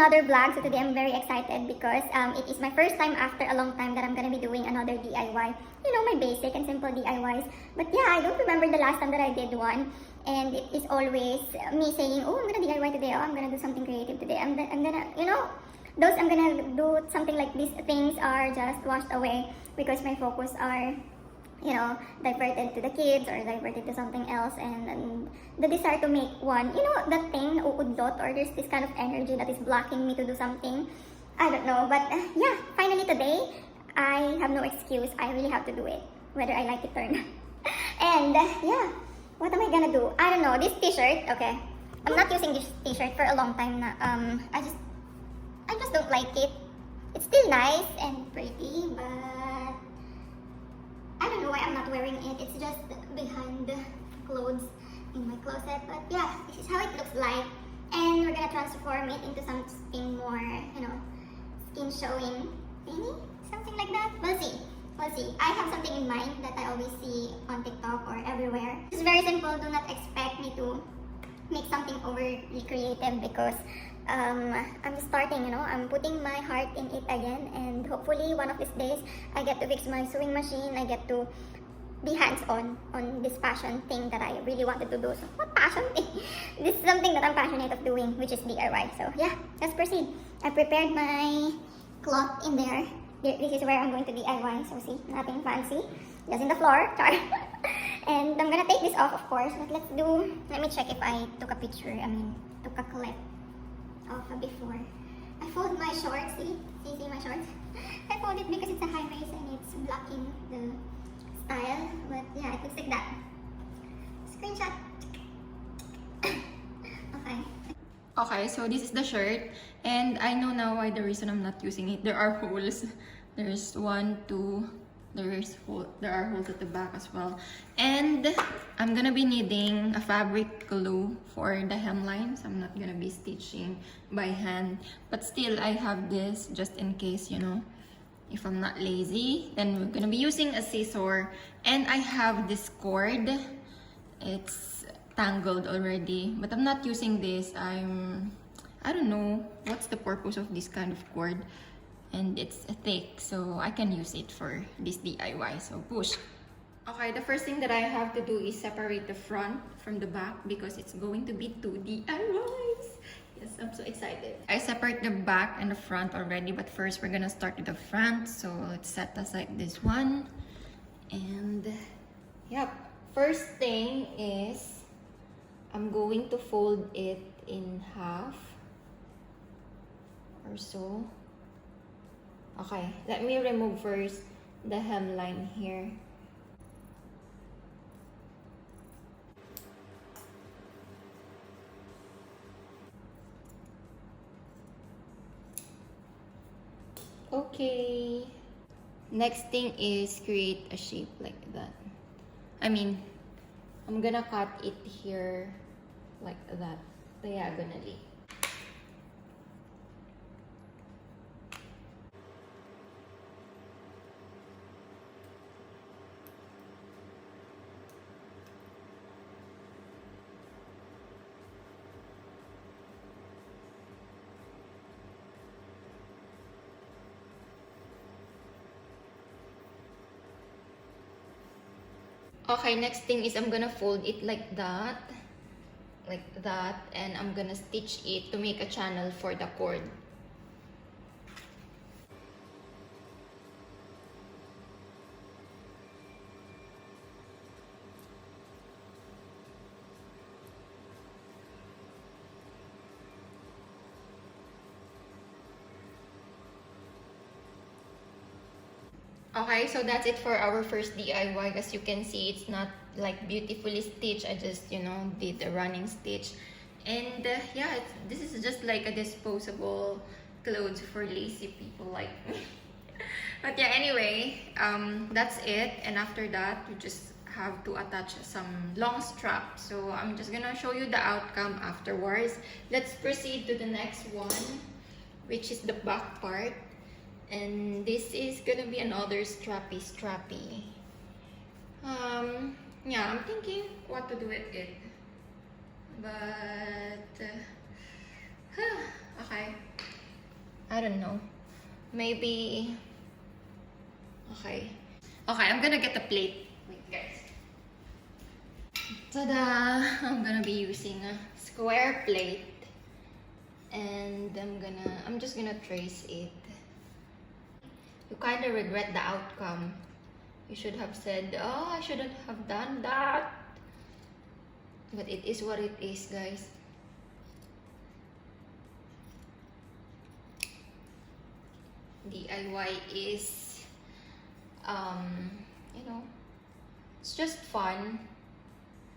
another vlog. So today I'm very excited because it is my first time after a long time that I'm gonna be doing another DIY. You know, my basic and simple DIYs. But yeah, I don't remember the last time that I did one. And it is always me saying, oh, I'm gonna DIY today. Oh, I'm gonna do something creative today. I'm gonna, you know, those I'm gonna do something like these things are just washed away because my focus are, you know, diverted to the kids or diverted to something else, and the desire to make one, you know, that thing, uudot, or there's this kind of energy that is blocking me to do something. I don't know, but yeah, finally today, I have no excuse. I really have to do it, whether I like it or not. And yeah, what am I gonna do? I don't know, this t-shirt, okay. I'm not using this t-shirt for a long time na. I just don't like it. It's still nice and pretty, but I don't know why I'm not wearing it. It's just behind the clothes in my closet. But yeah, this is how it looks like. And we're gonna transform it into something more, you know, skin showing thingy, something like that. We'll see. We'll see. I have something in mind that I always see on TikTok or everywhere. It's very simple. Do not expect me to make something overly creative because I'm starting, you know, I'm putting my heart in it again, and hopefully one of these days I get to fix my sewing machine. I get to be hands-on on this passion thing that I really wanted to do. So what passion thing? This is something that I'm passionate of doing, which is DIY. So yeah, let's proceed. I prepared my cloth in there. This is where I'm going to DIY. So see, nothing fancy, just in the floor. Sorry. And I'm gonna take this off, of course, but let me check if I took a picture, took a clip of before. I fold my shorts, see my shorts? I fold it because it's a high waist and it's blocking the style, but yeah, it looks like that. Screenshot. Okay, so this is the shirt, and I know now why the reason I'm not using it. There are holes. There's one, two, there are holes at the back as well. And I'm gonna be needing a fabric glue for the hemlines. I'm not gonna be stitching by hand, but still I have this just in case, you know, if I'm not lazy. Then we're gonna be using a scissor, and I have this cord. It's tangled already, but I'm not using this. I don't know what's the purpose of this kind of cord, and it's thick, so I can use it for this DIY. So push. Okay, the first thing that I have to do is separate the front from the back because it's going to be 2 DIYs. Yes, I'm so excited. I separate the back and the front already, but first we're gonna start with the front. So let's set aside this one. And yep, first thing is I'm going to fold it in half or so. Okay, let me remove first the hemline here. Okay. Next thing is create a shape like that. I'm gonna cut it here like that, diagonally. Okay, next thing is I'm gonna fold it like that, and I'm gonna stitch it to make a channel for the cord. Okay, so that's it for our first DIY. As you can see, it's not like beautifully stitched. I just, you know, did the running stitch. And yeah, this is just like a disposable clothes for lazy people like me. But yeah, anyway, that's it. And after that, you just have to attach some long strap. So I'm just gonna show you the outcome afterwards. Let's proceed to the next one, which is the back part. And this is gonna be another strappy. Yeah, I'm thinking what to do with it, but okay. don't know. Maybe... Okay. Okay, I'm gonna get a plate. Wait, guys. Ta-da! I'm gonna be using a square plate. And I'm just gonna trace it. You kind of regret the outcome. You should have said, oh, I shouldn't have done that. But it is what it is, guys. DIY is, you know, it's just fun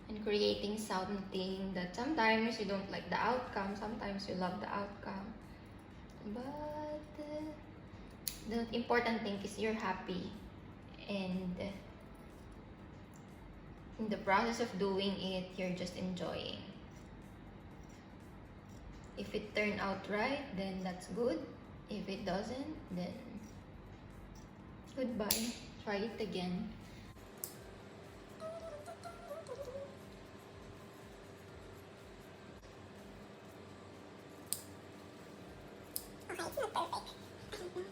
and creating something that sometimes you don't like the outcome, sometimes you love the outcome. But the important thing is you're happy, and in the process of doing it, you're just enjoying. If it turned out right, then that's good. If it doesn't, then goodbye. Try it again. Okay, it's not perfect.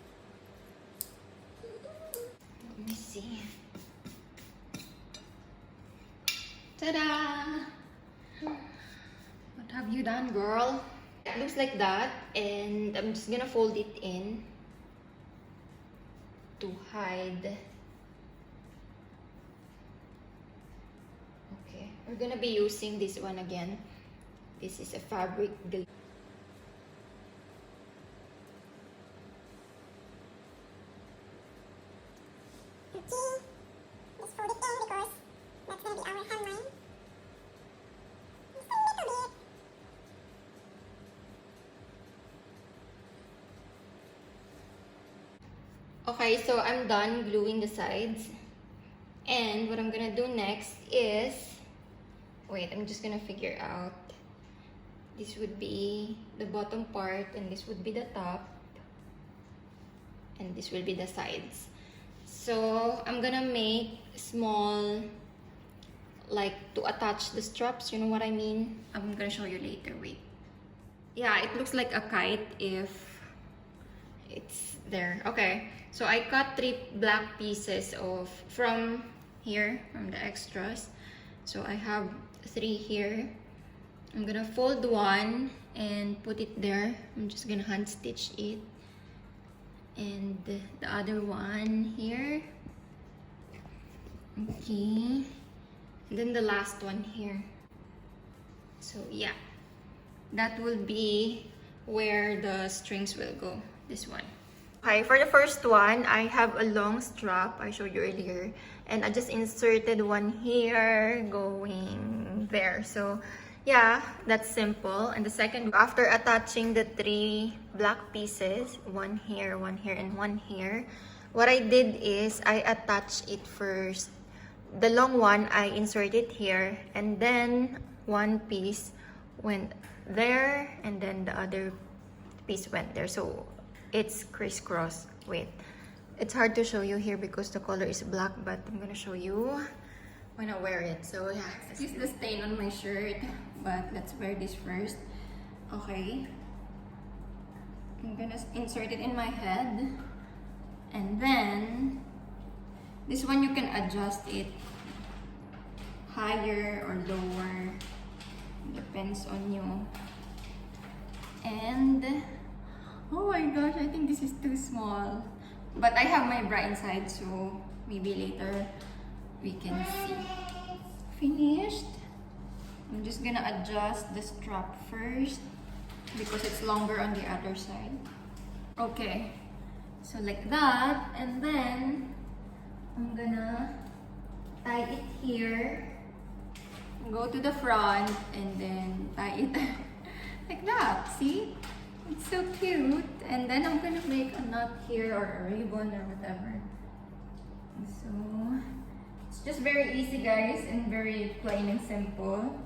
Let me see. Ta-da! What have you done, girl? It looks like that, and I'm just gonna fold it in to hide. Okay, we're gonna be using this one again. This is a fabric glue. Okay, let's fold it in because that's gonna be our hemline. Just a little bit. Okay, so I'm done gluing the sides. And what I'm gonna do next is... Wait, I'm just gonna figure out. This would be the bottom part, and this would be the top. And this will be the sides. So, I'm gonna make small, like, to attach the straps, you know what I mean? I'm gonna show you later, wait. Yeah, it looks like a kite if it's there. Okay, so I cut 3 black pieces from here, from the extras. So I have 3 here. I'm gonna fold one and put it there. I'm just gonna hand stitch it. And the other one here. Okay. And then the last one here. So yeah, that will be where the strings will go. This one. Okay, for the first one, I have a long strap I showed you earlier, and I just inserted one here going there. So yeah, that's simple. And the second, after attaching the 3 black pieces, one here, and one here, what I did is I attached it first. The long one I inserted here, and then one piece went there, and then the other piece went there. So it's crisscross. Wait, it's hard to show you here because the color is black, but I'm gonna show you when I wear it. So yeah, this is the stain on my shirt, but let's wear this first. Okay, I'm gonna insert it in my head, and then this one you can adjust it higher or lower, depends on you. And oh my gosh, I think this is too small, but I have my bra inside, so maybe later we can see. Finished. I'm just gonna adjust the strap first because it's longer on the other side. Okay, so like that, and then I'm gonna tie it here, go to the front, and then tie it like that. See? It's so cute. And then I'm gonna make a knot here or a ribbon or whatever. So it's just very easy, guys, and very plain and simple.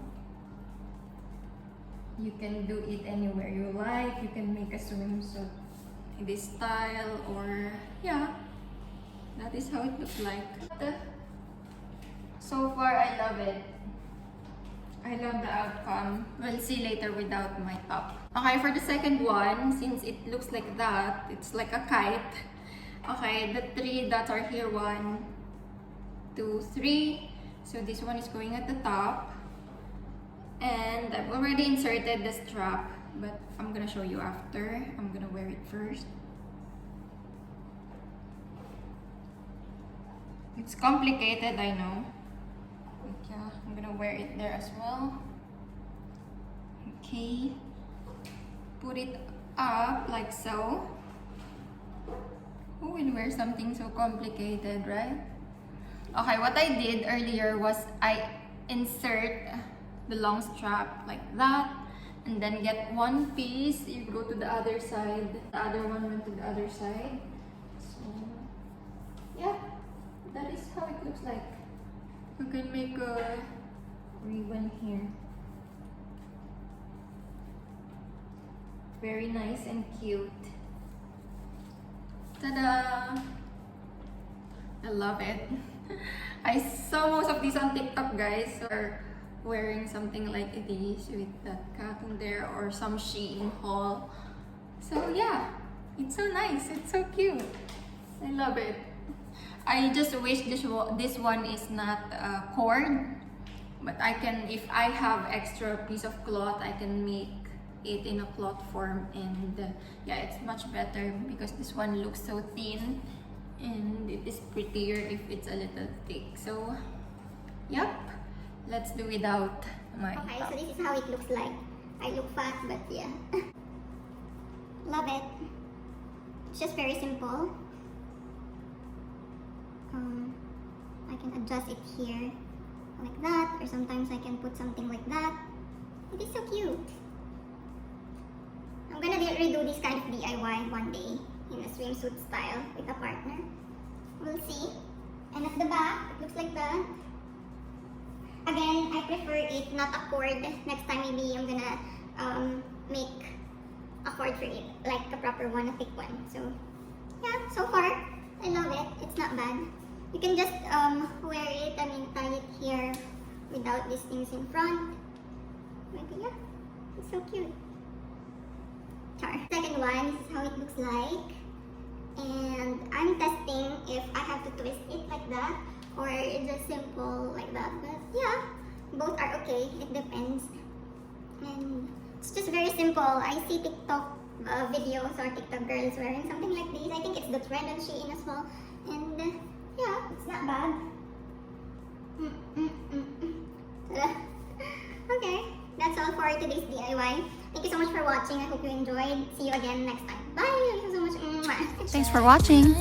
You can do it anywhere you like. You can make a swimsuit in this style, or yeah, that is how it looks like. So far, I love it. I love the outcome. We'll see later without my top. Okay, for the second one, since it looks like that, it's like a kite. Okay, the 3 dots are here. 1, 2, 3. So this one is going at the top. And I've already inserted the strap, but I'm gonna show you after. I'm gonna wear it first. It's complicated, I know. But yeah, I'm gonna wear it there as well. Okay. Put it up like so. Who will wear something so complicated, right? Okay, what I did earlier was I insert the long strap like that, and then get one piece. You go to the other side. The other one went to the other side. So, yeah, that is how it looks like. You can make a ribbon here. Very nice and cute. Ta-da! I love it. I saw most of these on TikTok, guys. Are wearing something like this with that cotton there, or some Shein haul. So yeah, it's so nice. It's so cute. I love it. I just wish this one is not cord, but I can, if I have extra piece of cloth, I can make it in a cloth form, and yeah, it's much better because this one looks so thin, and it is prettier if it's a little thick. So yep, let's do without my Okay, top. so this is how it looks like. I look fat, but yeah. Love it. It's just very simple. I can adjust it here like that, or sometimes I can put something like that. It is so cute. I'm gonna redo this kind of DIY one day in a swimsuit style with a partner. We'll see. And at the back, it looks like that. Again, I prefer it not a cord. Next time maybe I'm gonna make a cord for it, like a proper one, a thick one. So yeah, so far I love it. It's not bad. You can just wear it, tie it here without these things in front. Maybe yeah, it's so cute. Char. Second one, this is how it looks like. And I'm testing if I have to twist it like that or it's just simple like that. But yeah, both are okay. It depends. And it's just very simple. I see TikTok videos or TikTok girls wearing something like this. I think it's the trend on Shein as well. And yeah, it's not bad. Okay, that's all for today's DIY. Thank you so much for watching. I hope you enjoyed. See you again next time. Bye! Thank you so much. Thanks for watching.